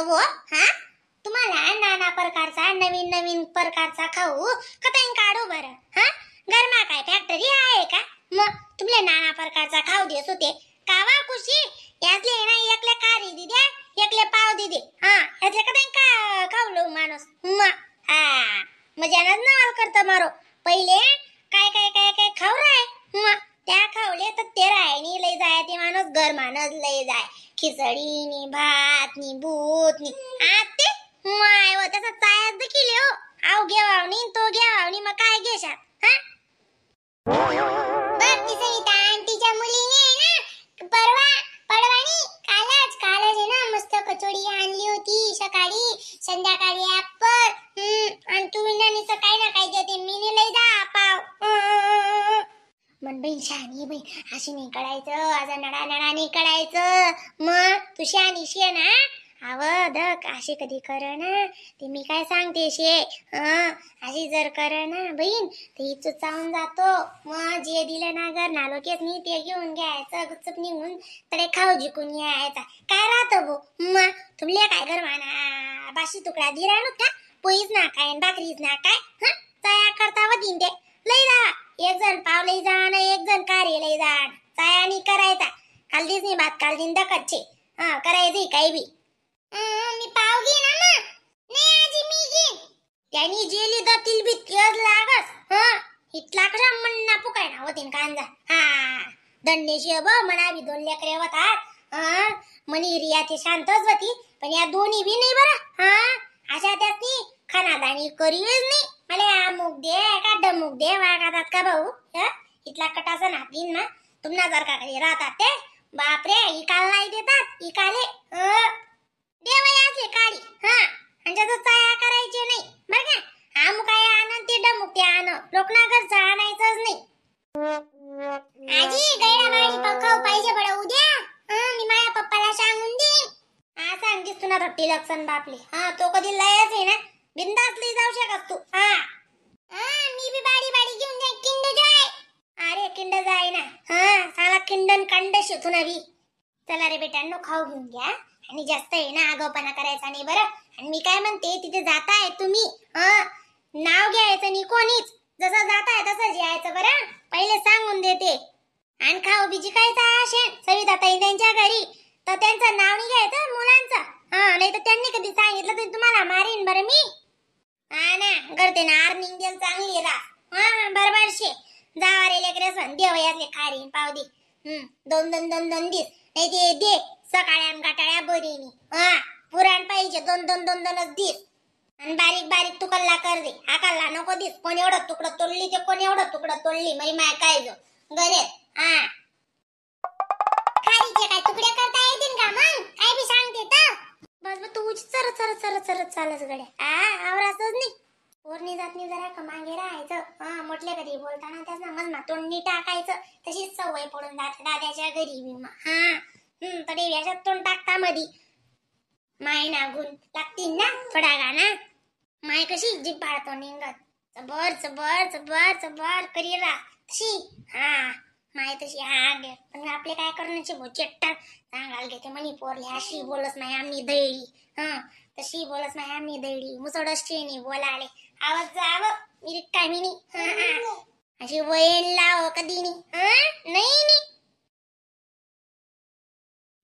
हो हा तुम्हाला नाना प्रकारचा नवीन नवीन प्रकारचा खाऊ कताईन काढू बरं हा घरमा काय फॅक्टरी आहे का मग तुमले नाना प्रकारचा खाऊ देस होते कावा खुशी यातले ना एकले कारी दे द्या एकले पाव दे दे हा यातले कताईन का खाऊ माणूस मग हा मजानच नावाल करता मारो पहिले काय काय काय काय खाऊ राय मग त्या खावले तर ते रायनी लई जाय ते माणूस घरमानच लई जाय खिचडी नी भात नी भूत नी आते माय व त्याचा चायाच देखील हो आव घेवावनी तो घेवावनी मग काय घेशात हा बघ ती सविता आंटीच्या मुलीने ना पडवानी कालच आहे ना मस्त कचोडी आणली होती सकाळी संध्याकाळी ऍपल आणि तू विनानी सकाळी ना काय देते मीने लई जा पाव मन बाई शहाणी बाई अशी नाही कळायचं आज नडा नडा नाही कळायचं मग तू शहाणी शे ना अव दक अशी कधी कर ना ते मी काय सांगते शे अशी जर कर ना बहीण ते चुचावून जातो मग जे दिलं ना घर ना लोकेच नाही ते घेऊन घ्यायचं गुपचूप निघून तडे खाऊ जिकून यायचा काय राहतं भो मग तुमले काय घर माना बाशी तुकडा दिराणू का पोईच ना काय भाकरीच ना काय तया करता व दिन ते लई जा एक जण पाव लई जाण एक जण कार्य लई जाण तयानी करायचा काल दिस नाही बात काल दिन दकच्चे करायची काही बी मी पाव घे ना मग नाही आजी मी घे त्यांनी जेली दतील बी तेज लागस इतला कशा म्हणना पुकाय ना होतीन कांजा दंडेशी ब मना बी दोन लेकरे होतात मनी रिया ते शांतच होती पण या दोन्ही बी नाही बरं अशा त्यातनी खानादानी करीच नाही मला अमुक दे का डमुक दे वागातात का भाऊ इतला कटाचा नातीन ना तुम्हाला जर का काही राहतात ते बापरे इकाल नाही देतात इकाले देवयाचे काळी आणि त्याचं चाया करायचे नाही बरं का अमुक काय आण ते डमुक ते आण लोकना घरचं आणायचंच नाही आजी गैडा माडी पकाव पाहिजे बडा उद्या मी माझ्या पप्पाला सांगून देईन सांगतीस तुला रट्टी लक्षण बापले तो कधी लयच आहे ना बिंदास लई जाऊ शकत तू मी बी बाडी बाडी घेऊन जाईन किंड जाय अरे किंड जाय ना साला किंडन कंड शिथून हवी चला रे बेटांनो खाऊ घेऊन घ्या आणि जास्त आहे ना आगाऊपणा करायचा नाही बरं आणि मी काय म्हणते तिथे जाताय तुम्ही नाव घ्यायचं नाही कोणीच जसं जाताय तसं यायचं बरं पहिले सांगून देते आणि खाऊ बीजी काय असेल सविता ताई त्यांच्या घरी तर त्यांचं नाव नाही घ्यायचं मुलांचं नाही तर त्यांनी कधी सांगितलं तरी तुम्हाला मारीन बरं मी ना करते ना अर्निंग देल चांगली रा बरोबर शे जावा रे लेकरे सन देवयातले खारी पाव दे दोन दोन दोन दोन दिस नाही ते दे सकाळ्या गाटाळ्या बरीनी पुराण पाहिजे दोन दोन दोन दोनच दिस आणि बारीक बारीक तुकल्ला कर दे आकाला नको दिस कोण एवढं तुकडं तोडली ते कोण एवढं तुकडं तोडली मग माय काय जो गरे खारीचे काय तुकडे करता येतील का मग काय बी सांगते तर बस तू चरत चरत चरत चरत चालच गड्या आवरासच नाही ओरणी जातनी जरा कमांगे राहायचं म्हटले कधी बोलताना त्याच मजमा तोंडनी टाकायचं तशीच सवय पडून जाते दादाच्या घरी बी तरी याच्यात तोंड टाकता मधी माय ना गुण लागतील ना थोडा गाना माय कशी जीभ पाळतो निंगत चबर चबर चबर चबर करी रा तशी माय तशी पण आपले काय करण्याचे भोचेट्टा सांगाल घेते म्हणी पोरली अशी बोलत नाही आम्ही दैडी तशी बोलत नाही आम्ही दैडी मुसडशी नाही बोलाले आवाज जावं मी काय मी अशी वयन लाव कधी नाही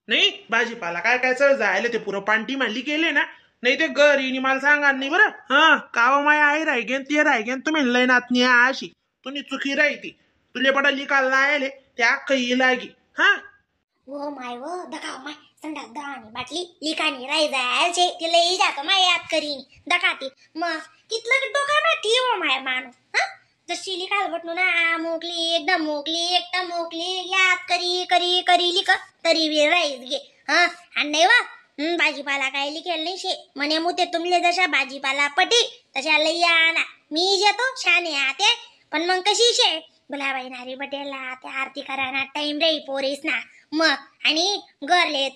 नाही भाजीपाला काय काय चल जायला ते पुरं पांटी मांडली केले ना नाही ते घरी मला सांगा नाही बरं काव माय आई राहिगेन ते राहिगेन तुम्ही लय नातनी अशी तुम्ही चुकी राहती तुले बडा लिकाल लायले त्या काही लागी वो माय वो दखाव माय संडास दहानी बाटली लिकानी राही जायचे ते लई जातो माय याद करीन दखाती मग कितलं डोका ना ठेव माय मानू जशी लिकाल बटनू ना मोकली एकदम मोकली एकटा मोकली याद करी करी करी लिक तरी वे राहीच गे आणि नाही वा भाजीपाला काय लिखेल नाही शे म्हणे मुते तुमले जशा भाजीपाला पटी तशा लई आणा मी जेतो छान आते पण मग कशी शे गुलाबाई नारी बटेला त्या आरती कराना टाइम रे पोरीस ना मग आणि घरले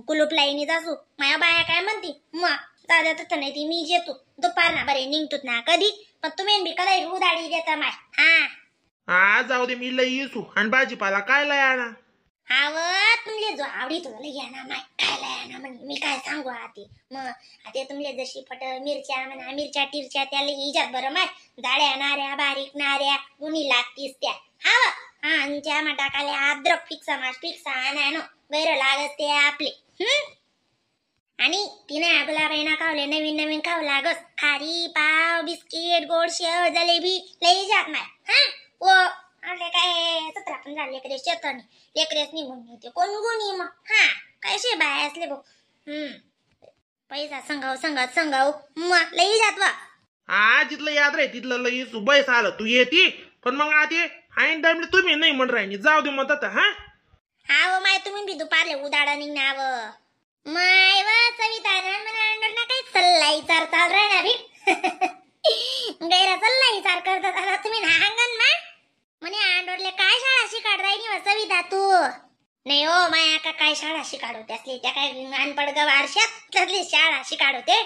कुलूप लाईनी जासू माझ्या बाया काय म्हणती मग दादा तर नाही ती मी जेतो दुपार ना बरे निघतोत ना कधी पण तुम्ही बी कलाई उदाडी देता माय जाऊ दे मी लई येसू आणि भाजीपाला काय लय आणा हाव तुमले जो आवडी तुला घ्या ना माय खायला या ना म्हणे मी काय सांगू आते मग आता तुमले जशी फट मिरच्या म्हणा मिरच्या टिरच्या त्याला इजात बरं माय जाड्या नाऱ्या बारीक नाऱ्या गुणी लागतीस त्या हाव हा आणि त्या टाकाले अद्रक फिक्सा मास फिक्सा आणानो गैर लागत ते आपले आणि तिने गुलाबाईना खावले नवीन नवीन खाऊ लागस खारी पाव बिस्किट गोड शेव जलेबी लई जात माय हा ओ आपले काय 17-15 लेकरे शेतनी लेकरेच निघून येते कोण गुणी मग हा कैसे बाय असले बघ पैसा संगाव मग लई जात वा हा जिथलं याद राही तिथलं लई सुबैस आलं तू येते पण मग आधी हाईन टाइमला तुम्ही नाही म्हण राहिनी जाऊ दे मग आता हा हाव माय तुम्ही बी दुपारले उदाडा निघणाव माय व सविता म्हणा अंडर ना काही सल्लाई चार चाल राहणार गैरा सल्लाई चार करतात आता तुम्ही ना अंगण मा म्हणे अंडोरले काय शाळा शिकाड राहिनी व सविता तू नाही हो माया का काय शाळा शिकाडो त्यासली त्या काय अनपड गवारशात त्यातली शाळा शिकाडोते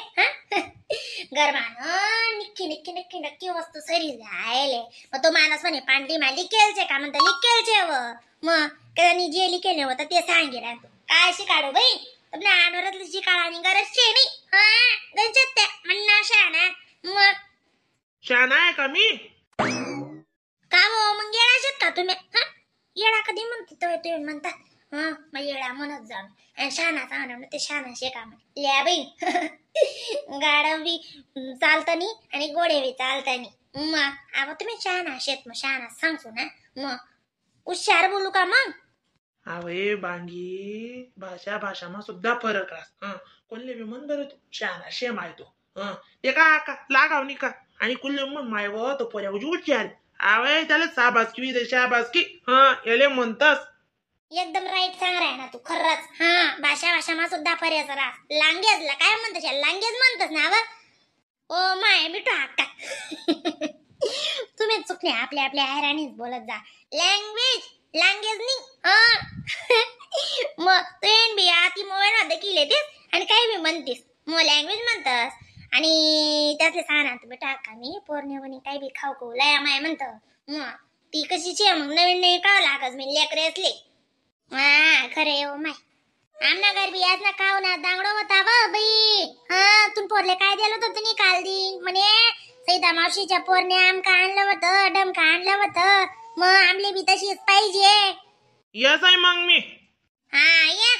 गरमान निक्की वस्तू सरी जायले मग तो माणूस म्हणे पांढरी मा लिकेलचे का म्हणता लिकेलचे व मग त्यांनी जे लिकेले होतं ते सांगे राहतो काय शिकाडो बाई आपल्या आडवरातली शिकाडा आणि गरजचे नाही हा गंजत त्या म्हणणं शाळा मग शान आहे का मी का हो मग येडा शेत का तुम्ही हा येडा कधी म्हणतो तुम्ही म्हणतात हा मग येडा म्हणत जाऊन आणि शाना सांगणार ते शाना शेका म्हणे या बाई गाडव बी चालतानी आणि गोडे बी चालतानी मग आता तुम्ही शाना शेत मग शाना सांगतो ना मग हुशार बोलू का मग अवे बांगी भाषा मा सुद्धा फरक रास कोणले बी म्हण बरं तू शाना शेम आहे तो ते का लागाव का आणि कुल्ले मग माय व तो पोऱ्या उच्चार आवे त्याला शाबासकी दे शाबासकी याले म्हणतस एकदम राईट सांग राय ना तू खरंच हा भाषा मा सुद्धा फरक रास लांगेजला काय म्हणतस लांगेज म्हणतस ना ओ माय बिटू हक्का तुम्ही चुकले आपल्या हैराणीच बोलत जा लँग्वेज लांगेज नाही मग तू बी आती मोबाईल मध्ये केले तेस आणि काही बी म्हणतेस मग लँग्वेज म्हणतस आणि त्यातले सांगा तुम्ही टाका मी पौर्णिमेने काही बी खाऊ लया माय म्हणत मग ती कशीची मग नवीन खाव लागस मी लेकरे असले हा खरे हो माय आमना घर बी आज ना खाऊ ना दांगडो होता बाई हा तुम पोरले काय दिलं होतं तुम्ही काल दिन म्हणे सैदा मावशीच्या पोरने आमका आणलं होतं डमका आणलं होतं मग आमले बी तशीच पाहिजे यस आहे मग मी हा या